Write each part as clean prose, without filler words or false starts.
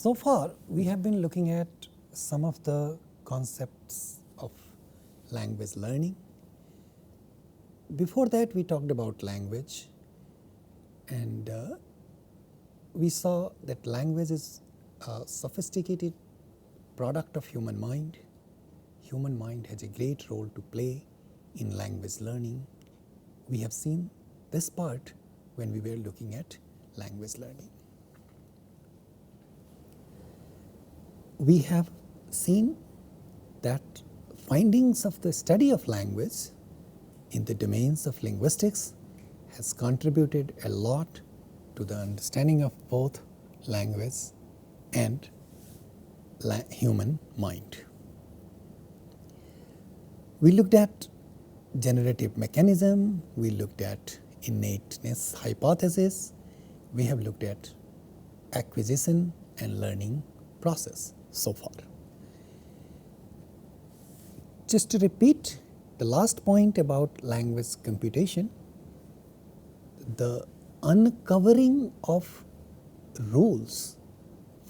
So far, we have been looking at some of the concepts of language learning. Before that, we talked about language, and we saw that language is a sophisticated product of human mind. Human mind has a great role to play in language learning. We have seen this part when we were looking at language learning. We have seen that findings of the study of language in the domains of linguistics has contributed a lot to the understanding of both language and human mind. We looked at generative mechanism, we looked at innateness hypothesis, we have looked at acquisition and learning process so far. Just to repeat the last point about language computation, the uncovering of rules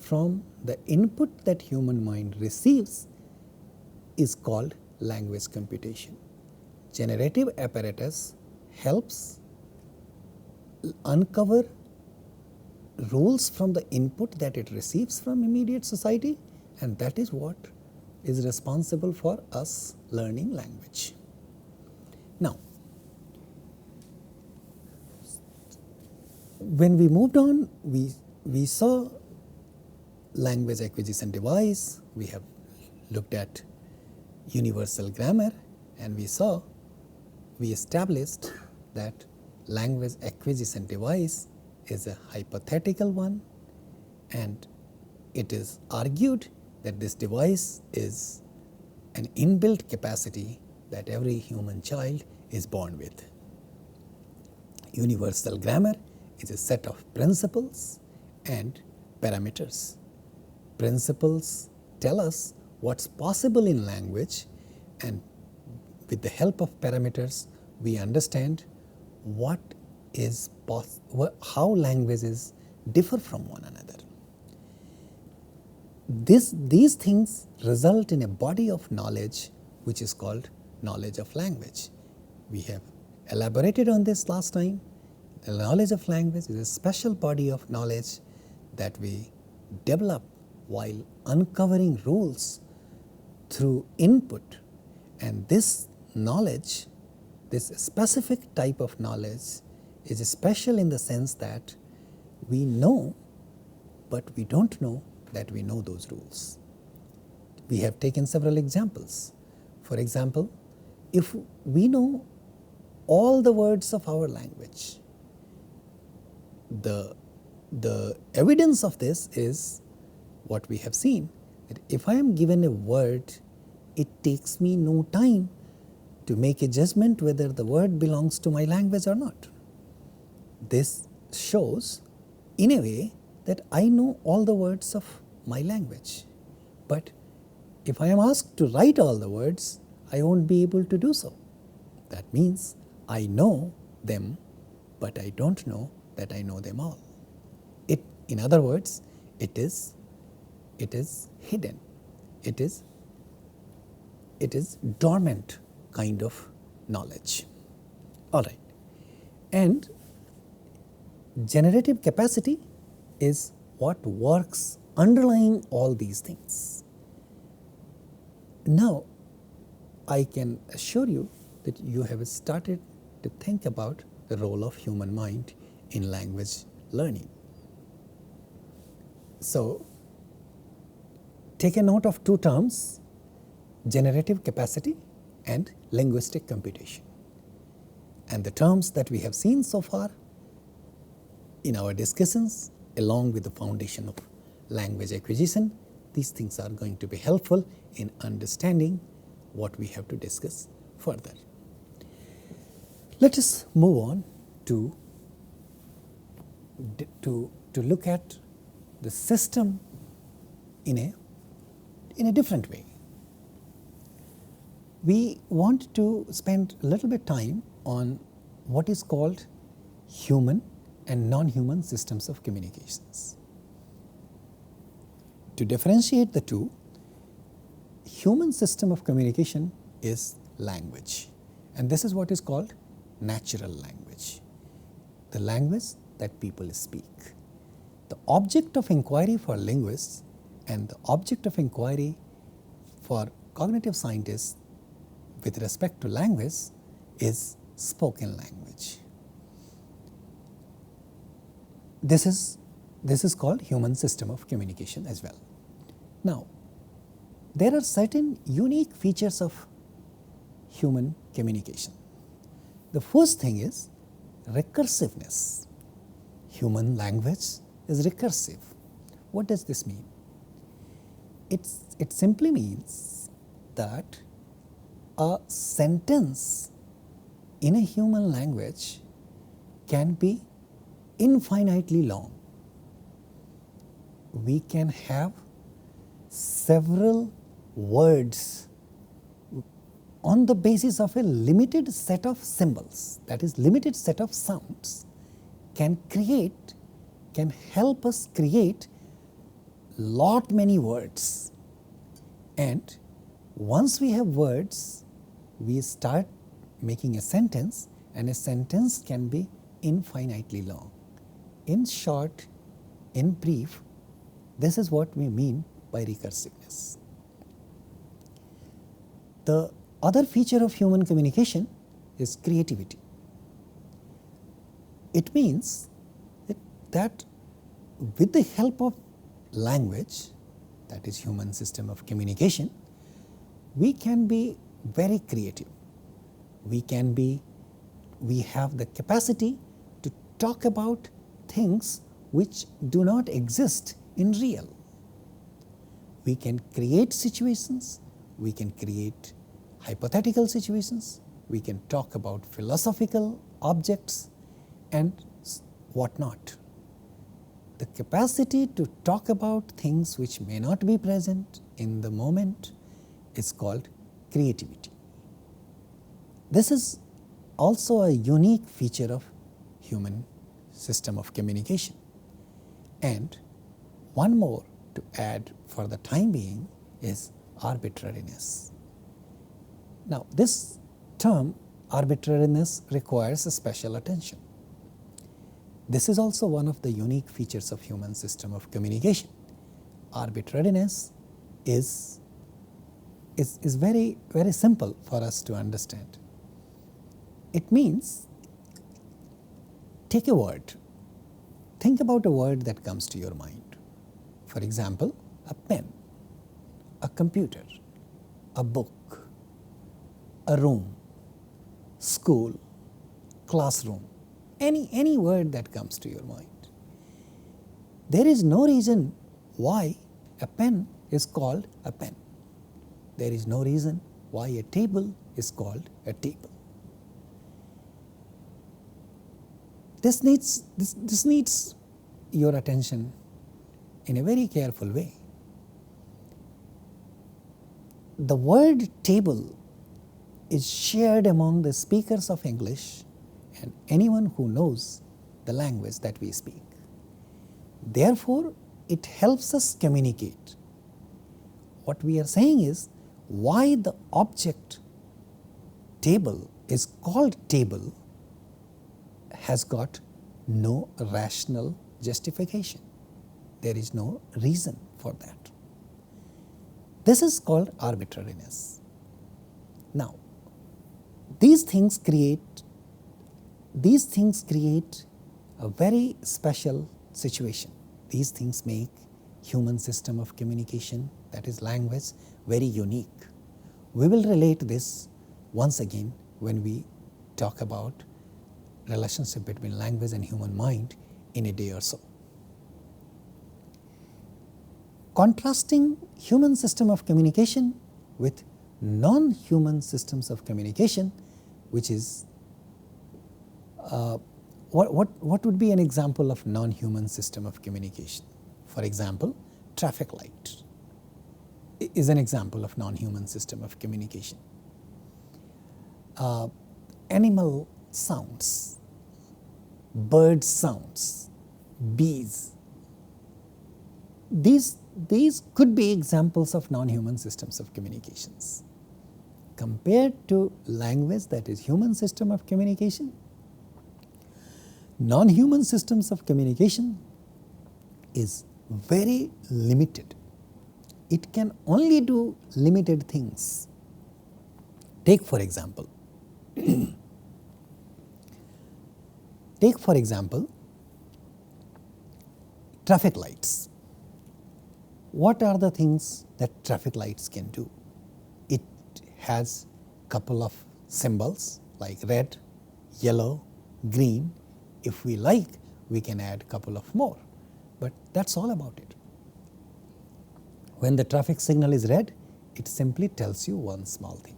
from the input that human mind receives is called language computation. Generative apparatus helps uncover rules from the input that it receives from immediate society, and that is what is responsible for us learning language. Now, when we moved on, we saw language acquisition device, we have looked at universal grammar, and we established that language acquisition device is a hypothetical one, and it is argued that this device is an inbuilt capacity that every human child is born with. Universal grammar is a set of principles and parameters. Principles tell us what's possible in language, and with the help of parameters we understand what is how languages differ from one another. These things result in a body of knowledge which is called knowledge of language. We have elaborated on this last time. The knowledge of language is a special body of knowledge that we develop while uncovering rules through input, and this knowledge, this specific type of knowledge, is special in the sense that we know, but we don't know that we know those rules. We have taken several examples. For example, if we know all the words of our language, the evidence of this is what we have seen, that if I am given a word, it takes me no time to make a judgment whether the word belongs to my language or not. This shows in a way that I know all the words of my language, but if I am asked to write all the words, I won't be able to do so. That means I know them, but I don't know that I know them all. In other words, it is hidden. It is dormant kind of knowledge. All right, and generative capacity is what works underlying all these things. Now, I can assure you that you have started to think about the role of human mind in language learning. So, take a note of two terms, generative capacity and linguistic computation. And the terms that we have seen so far in our discussions, along with the foundation of language acquisition, these things are going to be helpful in understanding what we have to discuss further. Let us move on to look at the system in a different way. We want to spend a little bit time on what is called human and non-human systems of communications. To differentiate the two, human system of communication is language, and this is what is called natural language, the language that people speak. The object of inquiry for linguists and the object of inquiry for cognitive scientists with respect to language is spoken language. This is called human system of communication as well. Now, there are certain unique features of human communication. The first thing is recursiveness. Human language is recursive. What does this mean? It simply means that a sentence in a human language can be infinitely long. We can have several words on the basis of a limited set of symbols, that is limited set of sounds, can help us create lot many words. And once we have words, we start making a sentence, and a sentence can be infinitely long. In short, in brief, this is what we mean by recursiveness. The other feature of human communication is creativity. It means that with the help of language, that is human system of communication, we can be very creative. We have the capacity to talk about things which do not exist in real. We can create situations, we can create hypothetical situations, we can talk about philosophical objects and whatnot. The capacity to talk about things which may not be present in the moment is called creativity. This is also a unique feature of human system of communication. And one more to add for the time being is arbitrariness. Now, this term arbitrariness requires a special attention. This is also one of the unique features of human system of communication. Arbitrariness is very, very simple for us to understand. It means, take a word, think about a word that comes to your mind. For example, a pen, a computer, a book, a room, school, classroom, any word that comes to your mind. There is no reason why a pen is called a pen. There is no reason why a table is called a table. This needs your attention in a very careful way. The word table is shared among the speakers of English and anyone who knows the language that we speak. Therefore, it helps us communicate. What we are saying is, why the object table is called table has got no rational justification. There is no reason for that. This is called arbitrariness. Now, these things create a very special situation. These things make human system of communication, that is language, very unique. We will relate this once again when we talk about relationship between language and human mind in a day or so. Contrasting human system of communication with non-human systems of communication, which is what would be an example of non-human system of communication? For example, traffic light is an example of non-human system of communication. Animal sounds, bird sounds, bees, these could be examples of non-human systems of communications. Compared to language, that is human system of communication, non-human systems of communication is very limited. It can only do limited things. Take for example, traffic lights. What are the things that traffic lights can do? It has couple of symbols like red, yellow, green. If we like, we can add couple of more, but that's all about it. When the traffic signal is red, it simply tells you one small thing.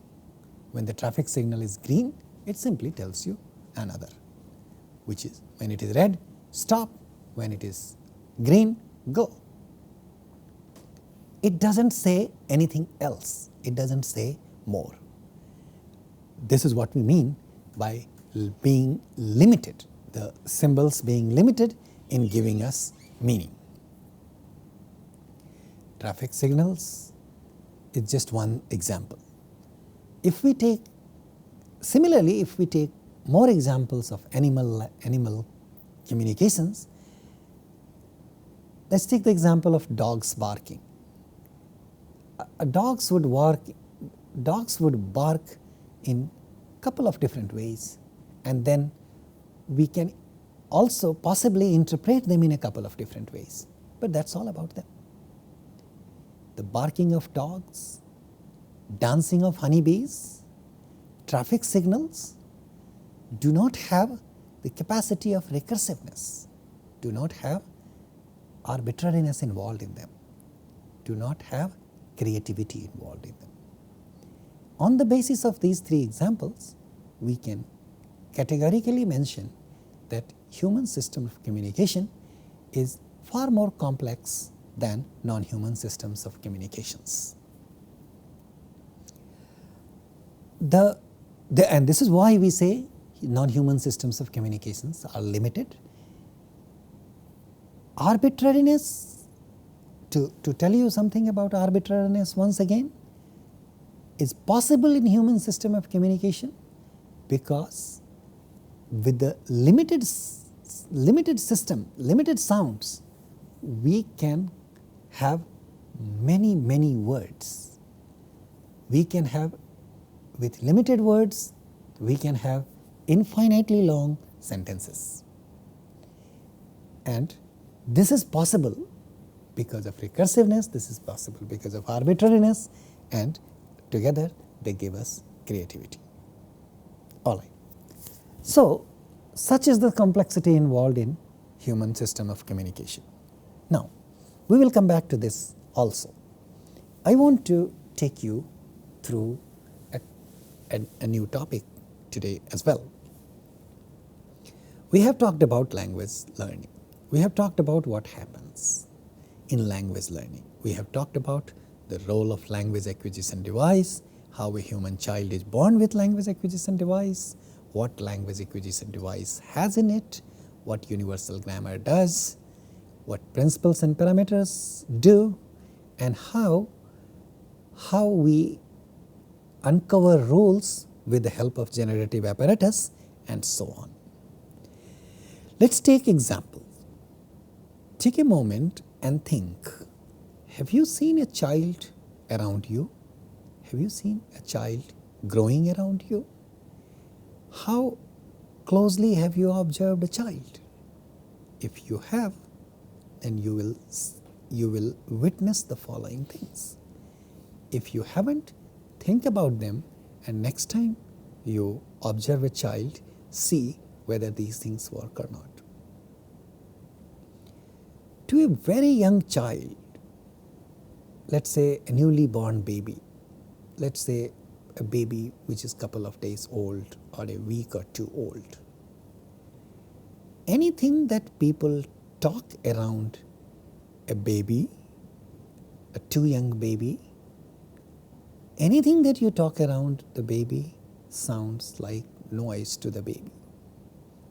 When the traffic signal is green, it simply tells you another, which is when it is red, stop, when it is green, go. It doesn't say anything else, it doesn't say more. This is what we mean by being limited, the symbols being limited in giving us meaning. Traffic signals is just one example. If we take, similarly, if we take more examples of animal communications, let's take the example of dogs barking. Dogs would bark in couple of different ways, and then we can also possibly interpret them in a couple of different ways, but that's all about them. The barking of dogs, dancing of honeybees, traffic signals do not have the capacity of recursiveness, do not have arbitrariness involved in them, do not have creativity involved in them. On the basis of these three examples, we can categorically mention that human system of communication is far more complex than non-human systems of communications. And this is why we say non-human systems of communications are limited. Arbitrariness, to tell you something about arbitrariness once again, is possible in human system of communication because with the limited system, limited sounds, we can have many words. We can have, with limited words, we can have infinitely long sentences. And this is possible because of recursiveness, this is possible because of arbitrariness, and together they give us creativity. All right. So, such is the complexity involved in human system of communication. Now, we will come back to this also. I want to take you through a new topic today as well. We have talked about language learning. We have talked about what happens in language learning. We have talked about the role of language acquisition device, how a human child is born with language acquisition device, what language acquisition device has in it, what universal grammar does, what principles and parameters do, and how we uncover rules with the help of generative apparatus, and so on. Let's take example. Take a moment and think. Have you seen a child around you? Have you seen a child growing around you? How closely have you observed a child? If you have, then you will witness the following things. If you haven't, think about them, and next time you observe a child, see whether these things work or not. To a very young child, let's say a newly born baby, let's say a baby which is couple of days old or a week or two old, anything that people talk around a baby, a too young baby, anything that you talk around the baby sounds like noise to the baby.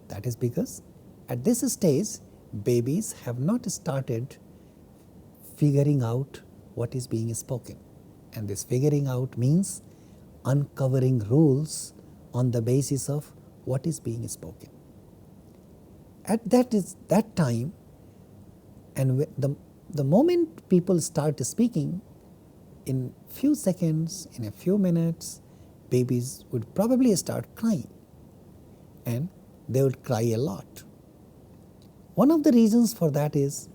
That is because at this stage, babies have not started figuring out what is being spoken. And this figuring out means uncovering rules on the basis of what is being spoken. At that time, and the moment people start speaking, in few seconds, in a few minutes, babies would probably start crying, and they would cry a lot. One of the reasons for that is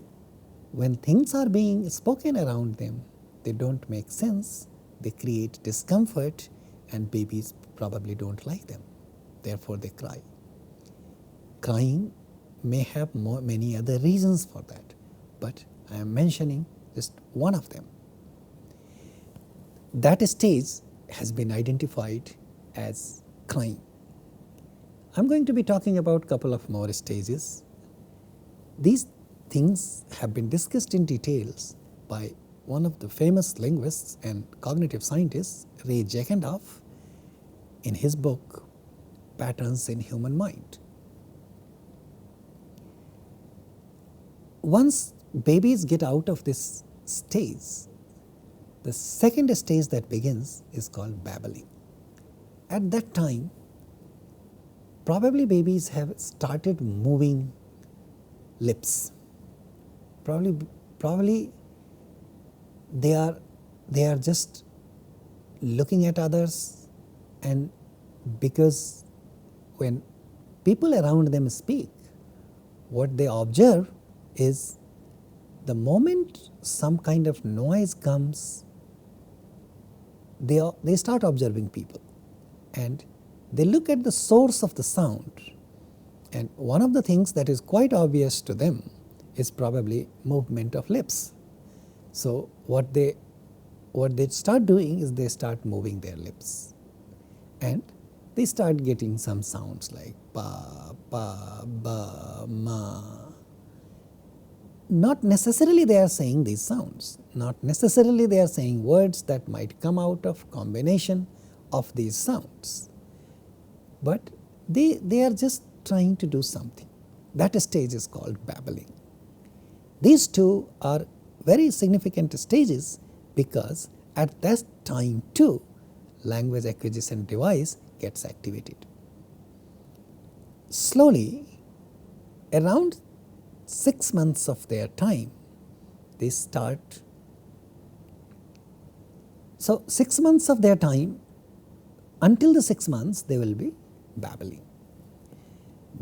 when things are being spoken around them, they don't make sense, they create discomfort, and babies probably don't like them. Therefore, they cry. Crying may have many other reasons for that, but I am mentioning just one of them. That stage has been identified as crying. I'm going to be talking about a couple of more stages. These things have been discussed in details by one of the famous linguists and cognitive scientists, Ray Jackendoff, in his book, Patterns in Human Mind. Once babies get out of this stage, the second stage that begins is called babbling. At that time, probably babies have started moving lips. Probably they are just looking at others, and because when people around them speak, what they observe is the moment some kind of noise comes, they start observing people, and they look at the source of the sound, and one of the things that is quite obvious to them is probably movement of lips. So what they start doing is they start moving their lips, and they start getting some sounds like pa, pa, ba, ma. Not necessarily they are saying these sounds, not necessarily they are saying words that might come out of combination of these sounds, but they are just trying to do something. That stage is called babbling. These two are very significant stages because at that time too, language acquisition device gets activated. Slowly, around 6 months of their time, they start. So 6 months of their time, until the 6 months, they will be babbling.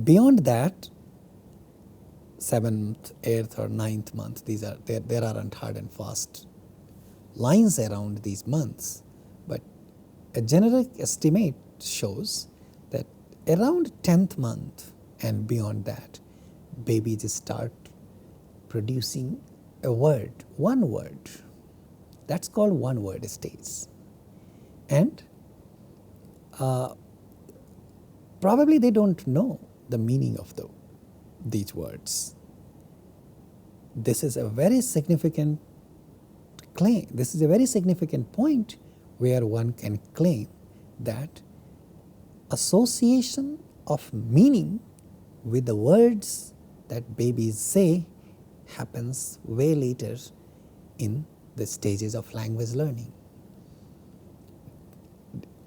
Beyond that, 7th, 8th or 9th month, there aren't hard and fast lines around these months, but a generic estimate shows that around 10th month and beyond that, babies start producing a word, one word. That's called one word stage. And probably they don't know the meaning of these words. This is a very significant claim. This is a very significant point where one can claim that association of meaning with the words that babies say happens way later in the stages of language learning.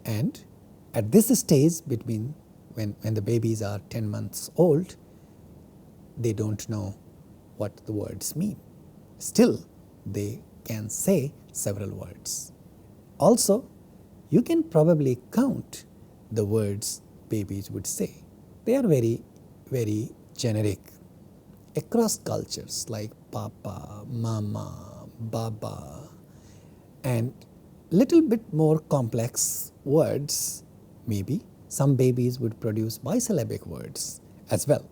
And at this stage, between when the babies are 10 months old, they don't know what the words mean. Still, they can say several words. Also, you can probably count the words babies would say. They are very, very generic across cultures like papa, mama, baba, and little bit more complex words. Maybe some babies would produce bisyllabic words as well.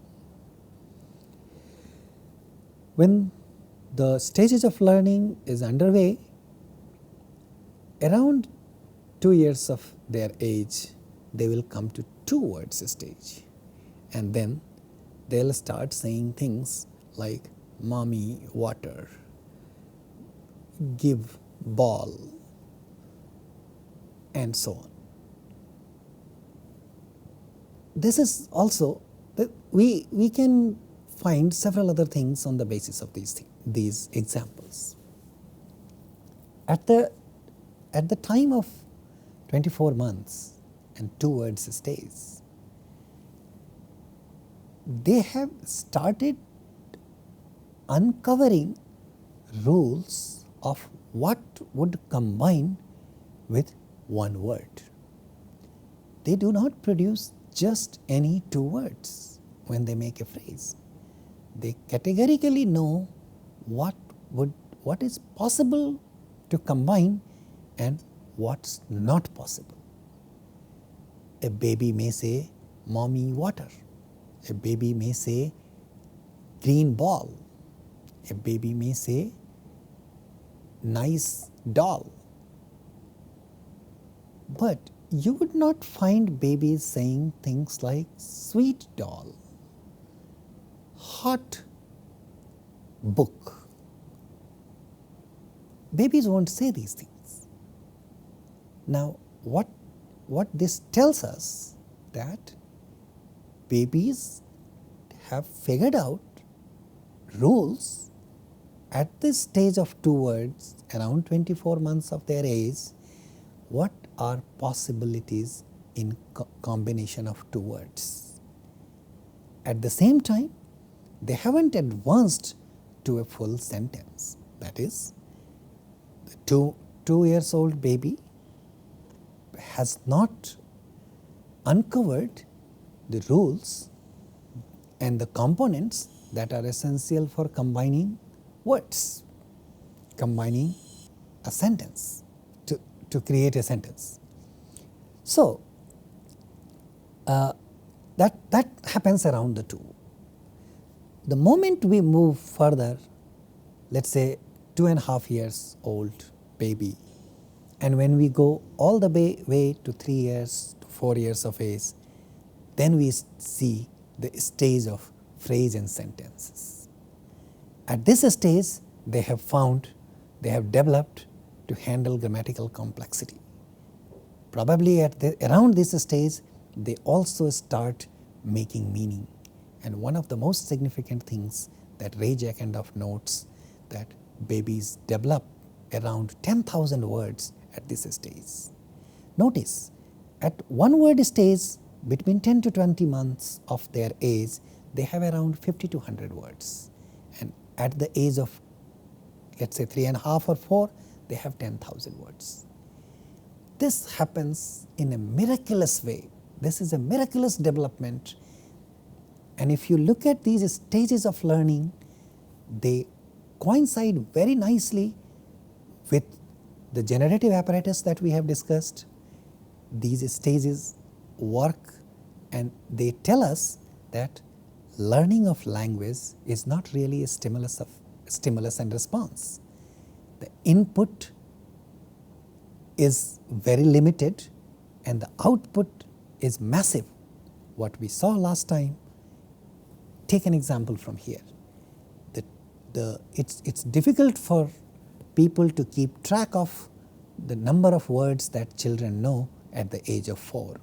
When the stages of learning is underway, around 2 years of their age, they will come to 2 words stage, and then they'll start saying things like mommy, water, give, ball, and so on. This is also that we can find several other things on the basis of these examples. At the time of 24 months and 2 words stays, they have started uncovering rules of what would combine with one word. They do not produce just any 2 words when they make a phrase. They categorically know what is possible to combine and what's not possible. A baby may say mommy water. A baby may say green ball. A baby may say nice doll. But you would not find babies saying things like sweet doll, hot book. Babies won't say these things. Now, what this tells us that babies have figured out rules at this stage of 2 words, around 24 months of their age, what are possibilities in combination of 2 words. At the same time, they haven't advanced to a full sentence. That is, the 2 years old baby has not uncovered the rules and the components that are essential for combining words, combining a sentence, to create a sentence. So, that happens around the 2. The moment we move further, let's say 2.5 years old baby, and when we go all the way to 3 years to 4 years of age, then we see the stage of phrase and sentences. At this stage, they have developed to handle grammatical complexity. Probably around this stage, they also start making meaning. And one of the most significant things that Ray Jackendoff notes, that babies develop around 10,000 words at this stage. Notice, at 1 word stage, between 10 to 20 months of their age, they have around 50 to 100 words. And at the age of, let's say 3.5 or 4, they have 10,000 words. This happens in a miraculous way. This is a miraculous development. And if you look at these stages of learning, they coincide very nicely with the generative apparatus that we have discussed. These stages work, and they tell us that learning of language is not really a stimulus and response. The input is very limited and the output is massive. What we saw last time, take an example from here. It's difficult for people to keep track of the number of words that children know at the age of 4.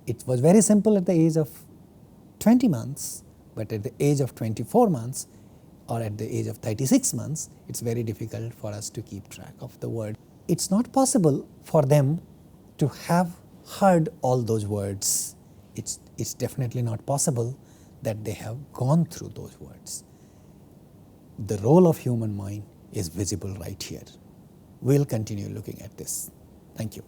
It was very simple at the age of 20 months, but at the age of 24 months or at the age of 36 months, it's very difficult for us to keep track of the word. It's not possible for them to have heard all those words. It's definitely not possible that they have gone through those words. The role of human mind is visible right here. We'll continue looking at this. Thank you.